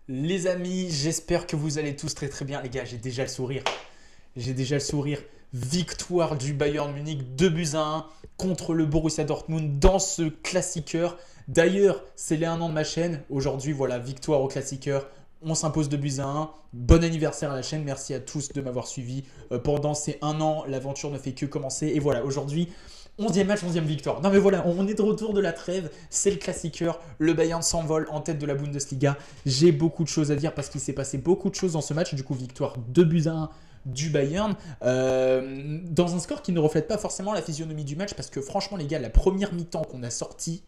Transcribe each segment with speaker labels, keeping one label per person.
Speaker 1: Les amis, j'espère que vous allez tous très très bien. Les gars, j'ai déjà le sourire. J'ai déjà le sourire. Victoire du Bayern Munich 2 buts à 1 contre le Borussia Dortmund dans ce classiqueur. D'ailleurs, c'est les 1 an de ma chaîne. Aujourd'hui, voilà, victoire au classiqueur. On s'impose 2 buts à 1. Bon anniversaire à la chaîne. Merci à tous de m'avoir suivi. Pendant ces 1 an, l'aventure ne fait que commencer. Et voilà, aujourd'hui, 11e match, 11e victoire. Non mais voilà, on est de retour de la trêve, c'est le classiqueur, le Bayern s'envole en tête de la Bundesliga. J'ai beaucoup de choses à dire parce qu'il s'est passé beaucoup de choses dans ce match. Du coup, victoire 2 buts à 1 du Bayern, dans un score qui ne reflète pas forcément la physionomie du match parce que franchement les gars, la première mi-temps qu'on a sortie,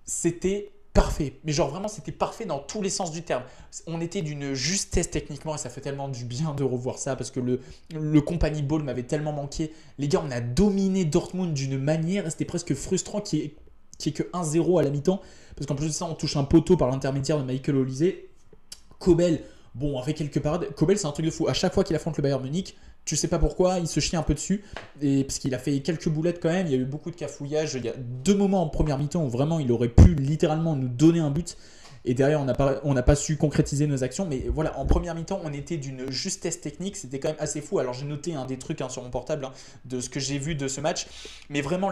Speaker 1: c'était parfait. Mais genre vraiment, c'était parfait dans tous les sens du terme. On était d'une justesse techniquement et ça fait tellement du bien de revoir ça parce que le company ball m'avait tellement manqué. Les gars, on a dominé Dortmund d'une manière et c'était presque frustrant qu'il y ait que 1-0 à la mi-temps parce qu'en plus de ça, on touche un poteau par l'intermédiaire de Michael Olise. Kobel, bon, on fait quelques parades. Kobel, c'est un truc de fou. À chaque fois qu'il affronte le Bayern Munich, tu sais pas pourquoi, il se chie un peu dessus. Et parce qu'il a fait quelques boulettes quand même. Il y a eu beaucoup de cafouillages. Il y a 2 moments en première mi-temps où vraiment il aurait pu littéralement nous donner un but. Et derrière, on n'a pas su concrétiser nos actions. Mais voilà, en première mi-temps, on était d'une justesse technique. C'était quand même assez fou. Alors, j'ai noté des trucs sur mon portable de ce que j'ai vu de ce match. Mais vraiment,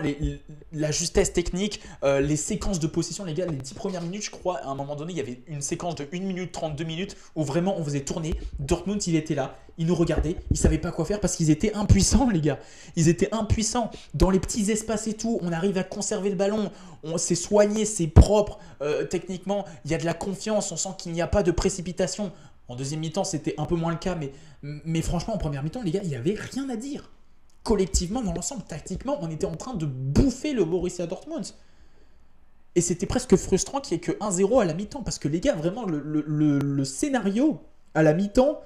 Speaker 1: la justesse technique, les séquences de possession, les gars, les 10 premières minutes, je crois, à un moment donné, il y avait une séquence de 1 minute 32 minutes où vraiment on faisait tourner. Dortmund, il était là. Il nous regardait. Il savait pas quoi faire parce qu'ils étaient impuissants, les gars. Ils étaient impuissants. Dans les petits espaces et tout, on arrive à conserver le ballon. On s'est soigné, c'est propre. Techniquement, il y a de la confiance. On sent qu'il n'y a pas de précipitation. En deuxième mi-temps, c'était un peu moins le cas. Mais franchement, en première mi-temps, les gars, il n'y avait rien à dire. Collectivement, dans l'ensemble, tactiquement, on était en train de bouffer le Borussia Dortmund. Et c'était presque frustrant qu'il n'y ait que 1-0 à la mi-temps. Parce que les gars, vraiment, le scénario à la mi-temps,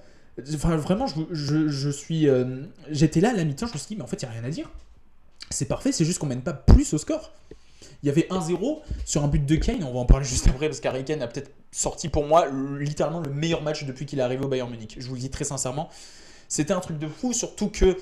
Speaker 1: enfin, vraiment, j'étais là à la mi-temps, je me suis dit, mais en fait, il n'y a rien à dire. C'est parfait, c'est juste qu'on mène pas plus au score. Il y avait 1-0 sur un but de Kane, on va en parler juste après parce qu'Harry Kane a peut-être sorti pour moi littéralement le meilleur match depuis qu'il est arrivé au Bayern Munich. Je vous le dis très sincèrement. C'était un truc de fou, surtout que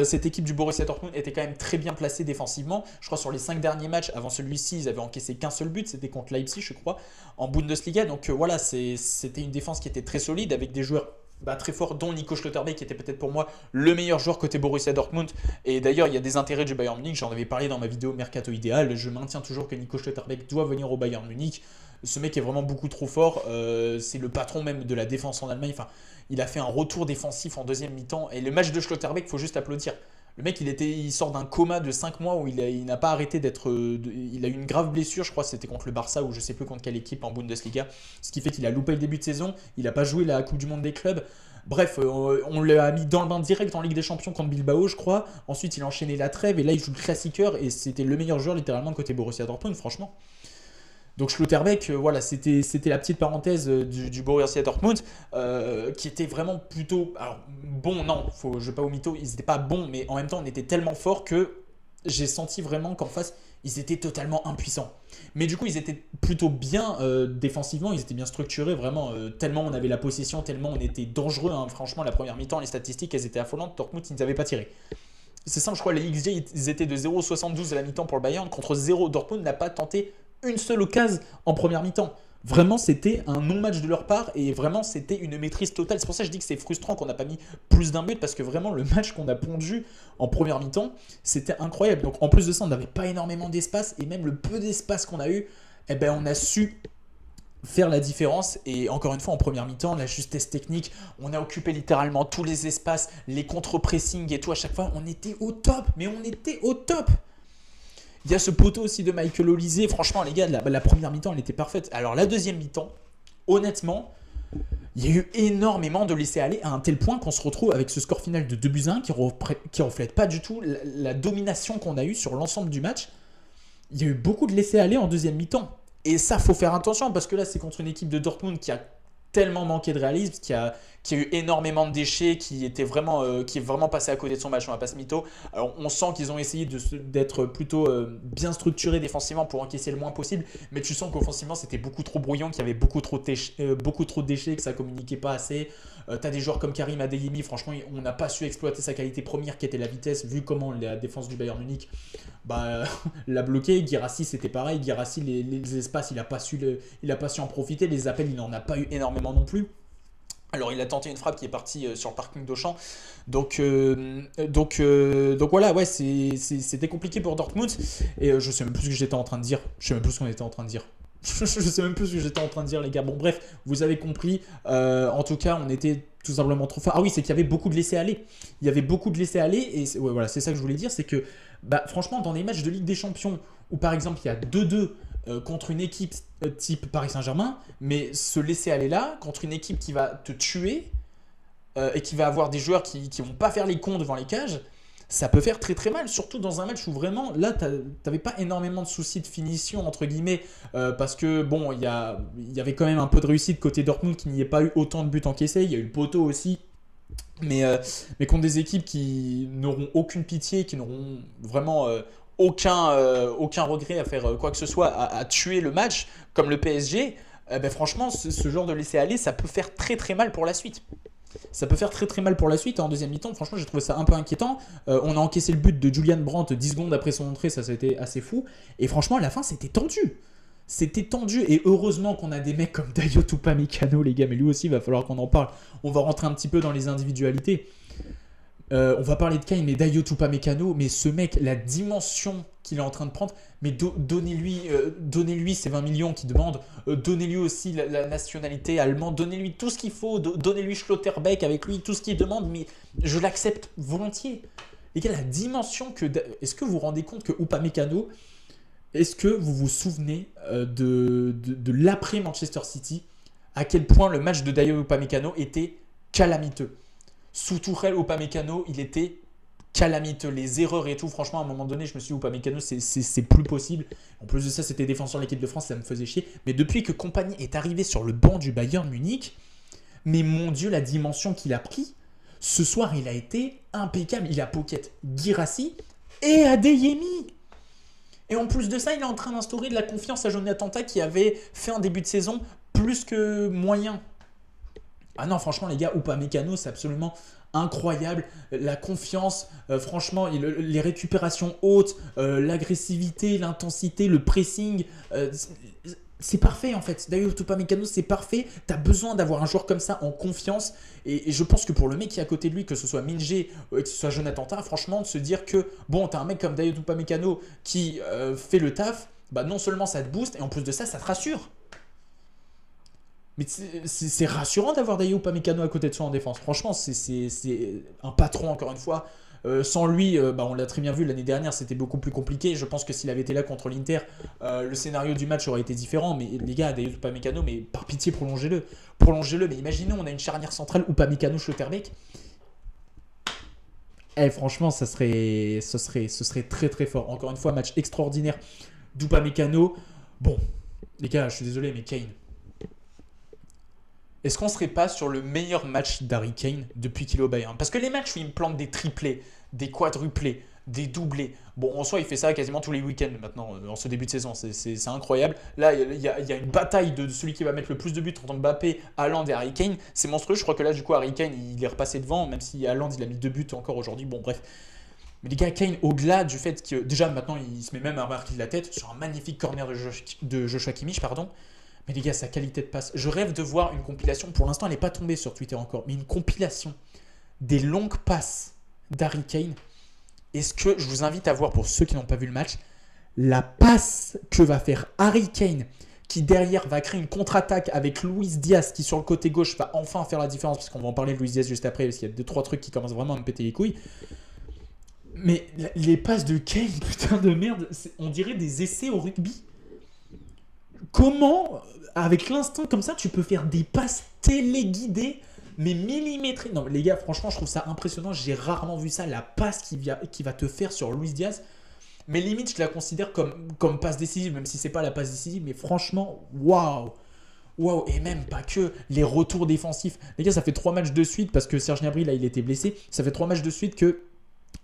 Speaker 1: cette équipe du Borussia Dortmund était quand même très bien placée défensivement. Je crois sur les 5 derniers matchs, avant celui-ci, ils avaient encaissé qu'un seul but, c'était contre Leipzig, je crois, en Bundesliga. Donc voilà, c'était une défense qui était très solide avec des joueurs très forts, dont Nico Schlotterbeck, qui était peut-être pour moi le meilleur joueur côté Borussia Dortmund. Et d'ailleurs, il y a des intérêts du Bayern Munich, j'en avais parlé dans ma vidéo Mercato Idéal. Je maintiens toujours que Nico Schlotterbeck doit venir au Bayern Munich. Ce mec est vraiment beaucoup trop fort. C'est le patron même de la défense en Allemagne. Enfin, il a fait un retour défensif en deuxième mi-temps. Et le match de Schlotterbeck, il faut juste applaudir. Le mec, il sort d'un coma de 5 mois où il n'a pas arrêté d'être. Il a eu une grave blessure, je crois que c'était contre le Barça ou je sais plus contre quelle équipe en Bundesliga. Ce qui fait qu'il a loupé le début de saison. Il n'a pas joué la Coupe du Monde des clubs. Bref, on l'a mis dans le bain direct en Ligue des Champions contre Bilbao, je crois. Ensuite, il a enchaîné la trêve et là, il joue le classiqueur. Et c'était le meilleur joueur littéralement côté Borussia Dortmund, franchement. Donc Schlotterbeck, voilà, c'était la petite parenthèse du Borussia Dortmund, qui était vraiment plutôt, alors bon, non, je ne vais pas au mytho, ils n'étaient pas bons, mais en même temps, on était tellement forts que j'ai senti vraiment qu'en face, ils étaient totalement impuissants. Mais du coup, ils étaient plutôt bien défensivement, ils étaient bien structurés, vraiment, tellement on avait la possession, tellement on était dangereux. Franchement, la première mi-temps, les statistiques, elles étaient affolantes. Dortmund, ils n'avaient pas tiré. C'est simple, je crois, les XG, ils étaient de 0,72 à la mi-temps pour le Bayern, contre 0. Dortmund n'a pas tenté une seule occasion en première mi-temps. Vraiment, c'était un non-match de leur part et vraiment, c'était une maîtrise totale. C'est pour ça que je dis que c'est frustrant qu'on n'a pas mis plus d'un but parce que vraiment, le match qu'on a pondu en première mi-temps, c'était incroyable. Donc, en plus de ça, on n'avait pas énormément d'espace et même le peu d'espace qu'on a eu, on a su faire la différence. Et encore une fois, en première mi-temps, la justesse technique, on a occupé littéralement tous les espaces, les contre-pressing et tout. À chaque fois, on était au top, mais on était au top. Il y a ce poteau aussi de Michael Olise. Franchement, les gars, la première mi-temps, elle était parfaite. Alors, la deuxième mi-temps, honnêtement, il y a eu énormément de laisser-aller à un tel point qu'on se retrouve avec ce score final de 2 buts à 1 qui ne reflète pas du tout la domination qu'on a eue sur l'ensemble du match. Il y a eu beaucoup de laisser-aller en deuxième mi-temps. Et ça, faut faire attention parce que là, c'est contre une équipe de Dortmund qui a tellement manqué de réalisme, qui a eu énormément de déchets, qui est vraiment passé à côté de son match, on va pas se mytho. Alors on sent qu'ils ont essayé d'être plutôt bien structurés défensivement pour encaisser le moins possible, mais tu sens qu'offensivement c'était beaucoup trop brouillon, qu'il y avait beaucoup trop de déchets, que ça communiquait pas assez. T'as des joueurs comme Karim Adeyemi, franchement on n'a pas su exploiter sa qualité première qui était la vitesse, vu comment la défense du Bayern Munich l'a bloqué. Guirassy c'était pareil, Guirassy les espaces il a pas su en profiter, les appels il n'en a pas eu énormément non plus. Alors il a tenté une frappe qui est partie sur le parking d'Auchan. Donc voilà, ouais, c'était compliqué pour Dortmund. Et je sais même plus ce que j'étais en train de dire. Je sais même plus ce qu'on était en train de dire. Je sais même plus ce que j'étais en train de dire, les gars. Bon, bref, vous avez compris. En tout cas, on était tout simplement trop fort. Ah oui, c'est qu'il y avait beaucoup de laisser-aller. Il y avait beaucoup de laisser-aller. Et ouais, voilà, c'est ça que je voulais dire. C'est que, franchement, dans les matchs de Ligue des Champions, où par exemple, il y a 2-2 contre une équipe type Paris Saint-Germain, mais se laisser aller là, contre une équipe qui va te tuer et qui va avoir des joueurs qui vont pas faire les cons devant les cages, ça peut faire très très mal, surtout dans un match où vraiment, là, t'avais pas énormément de soucis de finition, entre guillemets, parce que bon, il y avait quand même un peu de réussite côté Dortmund, qu'il n'y ait pas eu autant de buts encaissés, il y a eu le poteau aussi, mais contre des équipes qui n'auront aucune pitié, qui n'auront vraiment aucun regret à faire quoi que ce soit, à tuer le match, comme le PSG, franchement, ce genre de laisser-aller, ça peut faire très très mal pour la suite. Ça peut faire très très mal pour la suite. En deuxième mi-temps, franchement, j'ai trouvé ça un peu inquiétant. On a encaissé le but de Julian Brandt 10 secondes après son entrée, ça a été assez fou. Et franchement, à la fin, c'était tendu. C'était tendu. Et heureusement qu'on a des mecs comme Dayot Upamecano, les gars. Mais lui aussi, il va falloir qu'on en parle. On va rentrer un petit peu dans les individualités. On va parler de Kane, mais Dayot Upamecano, mais ce mec, la dimension qu'il est en train de prendre, mais donnez-lui ces 20 millions qu'il demande, donnez-lui aussi la nationalité allemande, donnez-lui tout ce qu'il faut, donnez-lui Schlotterbeck avec lui, tout ce qu'il demande, mais je l'accepte volontiers. Les gars, la dimension que... Est-ce que vous vous rendez compte que Upamecano, est-ce que vous vous souvenez de l'après Manchester City, à quel point le match de Dayot Upamecano était calamiteux. Sous Tuchel, Upamecano, il était calamiteux, les erreurs et tout. Franchement, à un moment donné, je me suis dit, Upamecano, c'est plus possible. En plus de ça, c'était défenseur de l'équipe de France, ça me faisait chier. Mais depuis que Kompany est arrivé sur le banc du Bayern Munich, mais mon Dieu, la dimension qu'il a pris, ce soir, il a été impeccable. Il a pocket Guirassy et Adeyemi. Et en plus de ça, il est en train d'instaurer de la confiance à Jonathan Tah qui avait fait un début de saison plus que moyen. Ah non, franchement, les gars, Upamecano, c'est absolument incroyable. La confiance, franchement, les récupérations hautes, l'agressivité, l'intensité, le pressing, c'est parfait en fait. D'ailleurs, Upamecano, c'est parfait. Tu as besoin d'avoir un joueur comme ça en confiance. Et je pense que pour le mec qui est à côté de lui, que ce soit Minjé, que ce soit Jonathan Tah, franchement, de se dire que, bon, tu as un mec comme Dayot Upamecano qui fait le taf, non seulement ça te booste, et en plus de ça, ça te rassure. Mais c'est rassurant d'avoir Dayot Upamecano à côté de soi en défense. Franchement, c'est un patron, encore une fois. Sans lui, on l'a très bien vu l'année dernière, c'était beaucoup plus compliqué. Je pense que s'il avait été là contre l'Inter, le scénario du match aurait été différent. Mais les gars, Dayot Upamecano, mais par pitié, prolongez-le. Prolongez-le. Mais imaginez, on a une charnière centrale Upamecano-Schlotterbeck. Franchement, ce serait très très fort. Encore une fois, match extraordinaire d'Upamecano. Bon, les gars, je suis désolé, mais Kane. Est-ce qu'on serait pas sur le meilleur match d'Harry Kane depuis qu'il est au Bayern? Parce que les matchs où il me plante des triplés, des quadruplés, des doublés, bon, en soi, il fait ça quasiment tous les week-ends maintenant, en ce début de saison. C'est incroyable. Là, il y a une bataille de celui qui va mettre le plus de buts entre Mbappé, Haaland et Harry Kane. C'est monstrueux. Je crois que là, du coup, Harry Kane, il est repassé devant, même si Haaland, il a mis 2 buts encore aujourd'hui. Bon, bref. Mais les gars, Kane, au-delà du fait que déjà maintenant, il se met même à marquer de la tête sur un magnifique corner de Joshua Kimmich, pardon. Mais les gars, sa qualité de passe. Je rêve de voir une compilation. Pour l'instant, elle n'est pas tombée sur Twitter encore. Mais une compilation des longues passes d'Harry Kane. Est-ce que je vous invite à voir, pour ceux qui n'ont pas vu le match, la passe que va faire Harry Kane, qui derrière va créer une contre-attaque avec Luis Diaz, qui sur le côté gauche va enfin faire la différence, parce qu'on va en parler de Luis Diaz juste après, parce qu'il y a 2-3 trucs qui commencent vraiment à me péter les couilles. Mais les passes de Kane, putain de merde, on dirait des essais au rugby. Comment, avec l'instinct comme ça, tu peux faire des passes téléguidées, mais millimétrées? Non, les gars, franchement, je trouve ça impressionnant. J'ai rarement vu ça, la passe qui va te faire sur Luis Diaz. Mais limite, je la considère comme passe décisive, même si c'est pas la passe décisive. Mais franchement, waouh! Waouh, et même pas que les retours défensifs. Les gars, ça fait 3 matchs de suite parce que Serge Gnabry, là, il était blessé. Ça fait 3 matchs de suite que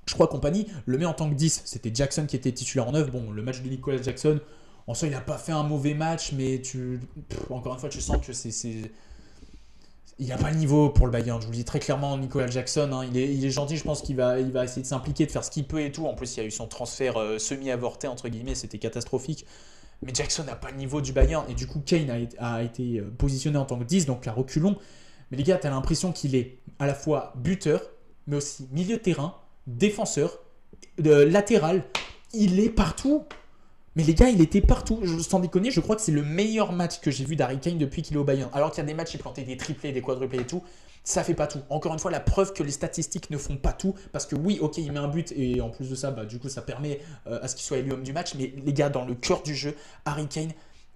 Speaker 1: je crois Compagnie le met en tant que 10. C'était Jackson qui était titulaire en 9. Bon, le match de Nicolas Jackson, en soi, il n'a pas fait un mauvais match, mais encore une fois, tu sens que il n'a pas le niveau pour le Bayern. Je vous le dis très clairement, Nicolas Jackson, hein, il est gentil. Je pense qu'il va essayer de s'impliquer, de faire ce qu'il peut et tout. En plus, il y a eu son transfert semi-avorté, entre guillemets. C'était catastrophique. Mais Jackson n'a pas le niveau du Bayern. Et du coup, Kane a été positionné en tant que 10, donc à reculons. Mais les gars, tu as l'impression qu'il est à la fois buteur, mais aussi milieu de terrain, défenseur, latéral. Il est partout. Mais les gars, il était partout. Sans déconner, je crois que c'est le meilleur match que j'ai vu d'Harry Kane depuis qu'il est au Bayern. Alors qu'il y a des matchs, il plantait des triplés, des quadruplés et tout. Ça fait pas tout. Encore une fois, la preuve que les statistiques ne font pas tout. Parce que oui, ok, il met un but et en plus de ça, du coup, ça permet à ce qu'il soit élu homme du match. Mais les gars, dans le cœur du jeu, Harry Kane,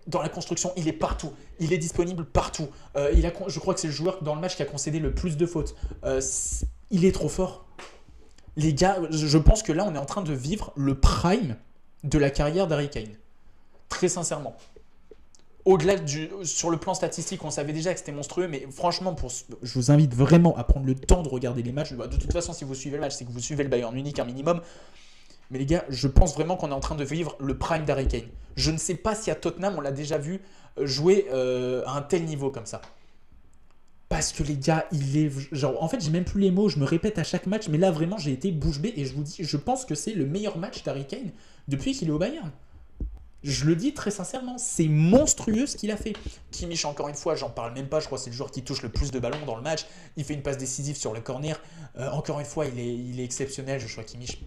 Speaker 1: dans la construction, il est partout. Il est disponible partout. Je crois que c'est le joueur dans le match qui a concédé le plus de fautes. Il est trop fort. Les gars, je pense que là, on est en train de vivre le prime de la carrière d'Harry Kane. Très sincèrement. Au-delà sur le plan statistique, on savait déjà que c'était monstrueux, mais franchement, je vous invite vraiment à prendre le temps de regarder les matchs. De toute façon, si vous suivez le match, c'est que vous suivez le Bayern Munich un minimum. Mais les gars, je pense vraiment qu'on est en train de vivre le prime d'Harry Kane. Je ne sais pas si à Tottenham, on l'a déjà vu jouer à un tel niveau comme ça. Parce que les gars, il est... Genre, en fait, j'ai même plus les mots, je me répète à chaque match, mais là, vraiment, j'ai été bouche bée et je vous dis, je pense que c'est le meilleur match d'Harry Kane depuis qu'il est au Bayern. Je le dis très sincèrement, c'est monstrueux ce qu'il a fait. Kimmich, encore une fois, j'en parle même pas, je crois que c'est le joueur qui touche le plus de ballons dans le match. Il fait une passe décisive sur le corner. Encore une fois, il est exceptionnel, Joshua Kimmich.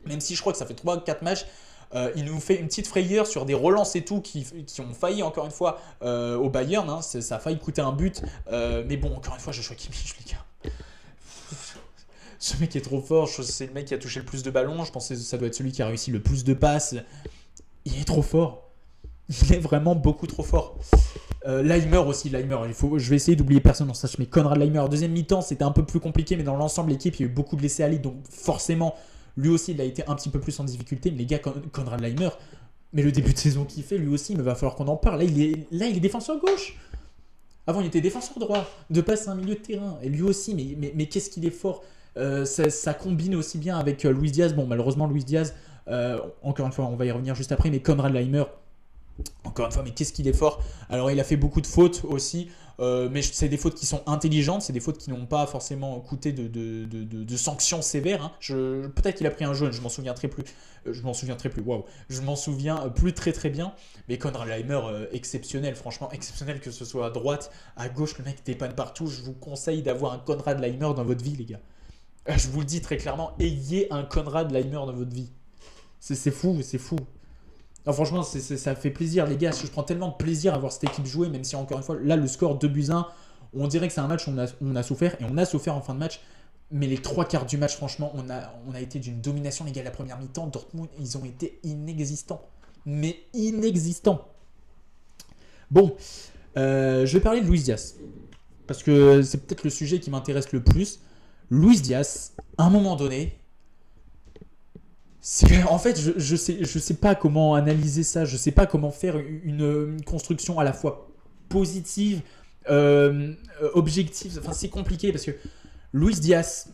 Speaker 1: Même si je crois que ça fait 3-4 matchs, il nous fait une petite frayeur sur des relances et tout qui ont failli, encore une fois, au Bayern. Hein. Ça a failli coûter un but. Mais bon, encore une fois, Joshua Kimmich, les gars. Ce mec est trop fort. C'est le mec qui a touché le plus de ballons. Je pense que ça doit être celui qui a réussi le plus de passes. Il est trop fort. Il est vraiment beaucoup trop fort. Laimer aussi, je vais essayer d'oublier personne dans ça. Mais Konrad Laimer, deuxième mi-temps, c'était un peu plus compliqué, mais dans l'ensemble, l'équipe, il y a eu beaucoup de blessés à l'île, donc forcément, lui aussi, il a été un petit peu plus en difficulté. Mais les gars, Konrad Laimer, mais le début de saison qu'il fait, lui aussi, il va falloir qu'on en parle. Là, il est défenseur gauche. Avant, il était défenseur droit, de passe un milieu de terrain. Et lui aussi, mais qu'est-ce qu'il est fort. Ça combine aussi bien avec Luis Diaz. Bon, malheureusement, Luis Diaz, encore une fois, on va y revenir juste après, mais Konrad Laimer, encore une fois, mais qu'est-ce qu'il est fort. Alors, il a fait beaucoup de fautes aussi, mais c'est des fautes qui sont intelligentes, c'est des fautes qui n'ont pas forcément coûté de sanctions sévères. Hein. Peut-être qu'il a pris un jaune, je m'en souviendrai plus. Waouh, je m'en souviens plus très très bien. Mais Konrad Laimer, exceptionnel, franchement exceptionnel, que ce soit à droite, à gauche, le mec dépanne partout. Je vous conseille d'avoir un Konrad Laimer dans votre vie, les gars. Je vous le dis très clairement, ayez un Konrad Laimer dans votre vie. C'est fou, c'est fou. Non, franchement, ça fait plaisir, les gars. Je prends tellement de plaisir à voir cette équipe jouer, même si, encore une fois, là, le score 2-1, on dirait que c'est un match où on a souffert, et on a souffert en fin de match. Mais les 3 quarts du match, franchement, on a été d'une domination, les gars. La première mi-temps, Dortmund, ils ont été inexistants. Mais inexistants. Bon, je vais parler de Luis Diaz. Parce que c'est peut-être le sujet qui m'intéresse le plus. Luis Diaz, à un moment donné... En fait, je sais pas comment analyser ça, je sais pas comment faire une construction à la fois positive, objective. Enfin, c'est compliqué parce que Luis Diaz,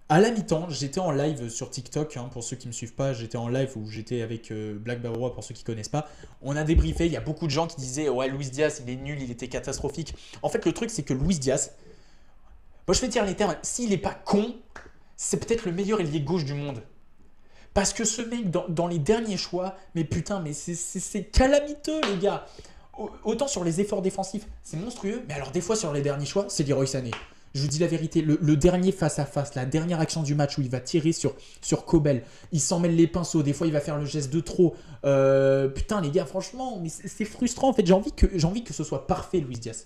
Speaker 1: à la mi-temps, j'étais en live sur TikTok, hein, pour ceux qui me suivent pas, j'étais en live où j'étais avec Black Barrois pour ceux qui connaissent pas. On a débriefé, il y a beaucoup de gens qui disaient ouais, Luis Diaz, il est nul, il était catastrophique. En fait, le truc, c'est que Luis Diaz, bon, je vais dire les termes, s'il est pas con, c'est peut-être le meilleur ailier gauche du monde. Parce que ce mec, dans les derniers choix, mais putain, mais c'est calamiteux, les gars. Autant sur les efforts défensifs, c'est monstrueux, mais alors des fois sur les derniers choix, c'est Leroy Sané. Je vous dis la vérité, le dernier face-à-face, la dernière action du match où il va tirer sur Kobel, il s'en mêle les pinceaux, des fois il va faire le geste de trop. Putain, les gars, franchement, mais c'est frustrant. En fait, j'ai envie que ce soit parfait, Luis Diaz.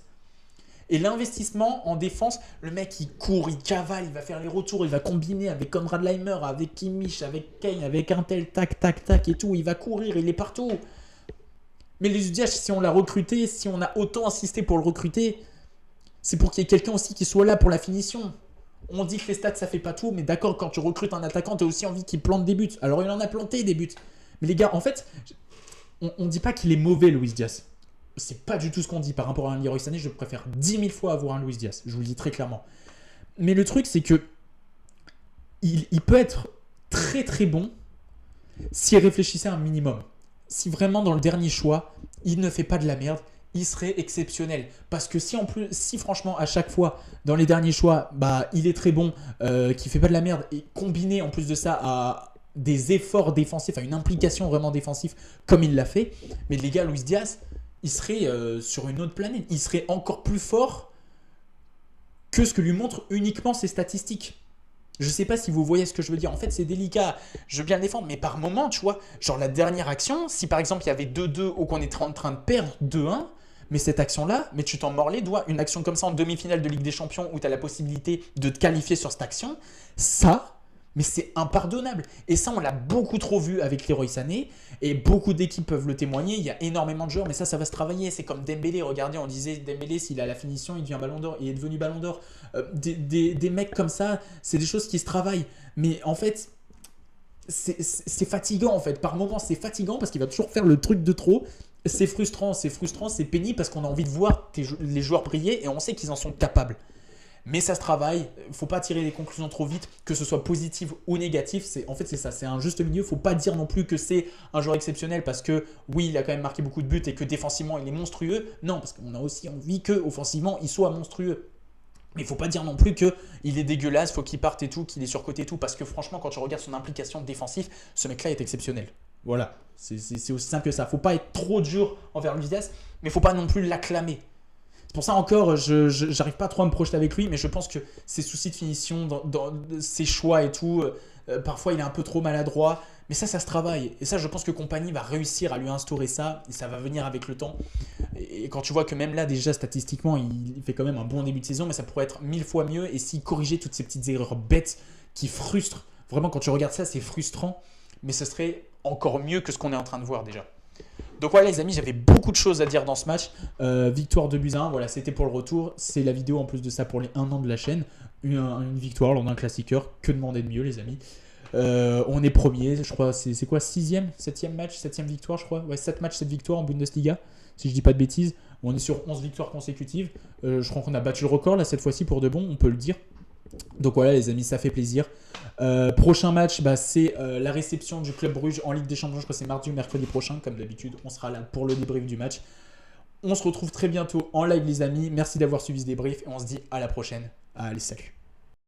Speaker 1: Et l'investissement en défense, le mec il court, il cavale, il va faire les retours, il va combiner avec Konrad Laimer, avec Kimmich, avec Kane, avec un tel, tac, tac, tac et tout. Il va courir, il est partout. Mais Luis Diaz, si on l'a recruté, si on a autant insisté pour le recruter, c'est pour qu'il y ait quelqu'un aussi qui soit là pour la finition. On dit que les stats ça fait pas tout, mais d'accord, quand tu recrutes un attaquant, tu as aussi envie qu'il plante des buts. Alors il en a planté des buts. Mais les gars, en fait, on dit pas qu'il est mauvais, Luis Diaz. c'est pas du tout ce qu'on dit par rapport à un Leroy Sané. Je préfère 10 000 fois avoir un Luis Diaz. Je vous le dis très clairement. Mais le truc, c'est que il peut être très très bon s'il réfléchissait un minimum. Si vraiment dans le dernier choix, il ne fait pas de la merde, il serait exceptionnel. Parce que si franchement à chaque fois dans les derniers choix, il est très bon, qu'il fait pas de la merde, et combiné en plus de ça à des efforts défensifs, à une implication vraiment défensive comme il l'a fait, mais les gars, Luis Diaz, il serait sur une autre planète. Il serait encore plus fort que ce que lui montrent uniquement ses statistiques. Je sais pas si vous voyez ce que je veux dire. En fait, c'est délicat. Je veux bien le défendre, mais par moment, tu vois, genre la dernière action, si par exemple il y avait 2-2 ou qu'on est en train de perdre 2-1, mais cette action-là, mais tu t'en mords les doigts. Une action comme ça en demi-finale de Ligue des Champions où tu as la possibilité de te qualifier sur cette action, ça, mais c'est impardonnable. Et ça, on l'a beaucoup trop vu avec Leroy Sané, et beaucoup d'équipes peuvent le témoigner. Il y a énormément de joueurs, mais ça va se travailler. C'est comme Dembélé. Regardez, on disait Dembélé, s'il a la finition, il devient Ballon d'Or. Il est devenu Ballon d'Or. Des mecs comme ça, c'est des choses qui se travaillent. Mais en fait, c'est fatigant en fait. Par moments, c'est fatigant parce qu'il va toujours faire le truc de trop. C'est frustrant, c'est pénible parce qu'on a envie de voir les joueurs briller et on sait qu'ils en sont capables. Mais ça se travaille, il ne faut pas tirer des conclusions trop vite, que ce soit positif ou négatif. En fait, c'est ça, c'est un juste milieu. Il ne faut pas dire non plus que c'est un joueur exceptionnel parce que oui, il a quand même marqué beaucoup de buts et que défensivement, il est monstrueux. Non, parce qu'on a aussi envie qu'offensivement, il soit monstrueux. Mais il ne faut pas dire non plus qu'il est dégueulasse, il faut qu'il parte et tout, qu'il est surcoté et tout. Parce que franchement, quand tu regardes son implication défensive, ce mec-là est exceptionnel. Voilà, c'est aussi simple que ça. Il ne faut pas être trop dur envers Luis Diaz, mais il ne faut pas non plus l'acclamer. C'est pour ça encore, je n'arrive pas trop à me projeter avec lui, mais je pense que ses soucis de finition, dans ses choix et tout, parfois il est un peu trop maladroit. Mais ça se travaille. Et ça, je pense que Kompany va réussir à lui instaurer ça, et ça va venir avec le temps. Et quand tu vois que même là, déjà, statistiquement, il fait quand même un bon début de saison, mais ça pourrait être 1000 fois mieux. Et s'il corrigeait toutes ces petites erreurs bêtes qui frustrent, vraiment, quand tu regardes ça, c'est frustrant, mais ce serait encore mieux que ce qu'on est en train de voir déjà. Donc voilà les amis, j'avais beaucoup de choses à dire dans ce match. Victoire 2-1, voilà, c'était pour le retour. C'est la vidéo en plus de ça pour les 1 an de la chaîne. Une victoire lors d'un classiqueur. Que demander de mieux les amis. On est premier, je crois, c'est quoi, 6e, 7e match, 7e victoire je crois. Ouais, 7 matchs, 7 victoires en Bundesliga, si je dis pas de bêtises. On est sur 11 victoires consécutives. Je crois qu'on a battu le record là cette fois-ci pour de bon, on peut le dire. Donc voilà les amis, ça fait plaisir. Prochain match, c'est la réception du Club Bruges en Ligue des Champions. Je crois que c'est mardi ou mercredi prochain. Comme d'habitude, on sera là pour le débrief du match. On se retrouve très bientôt en live les amis. Merci d'avoir suivi ce débrief et on se dit à la prochaine. Allez, salut.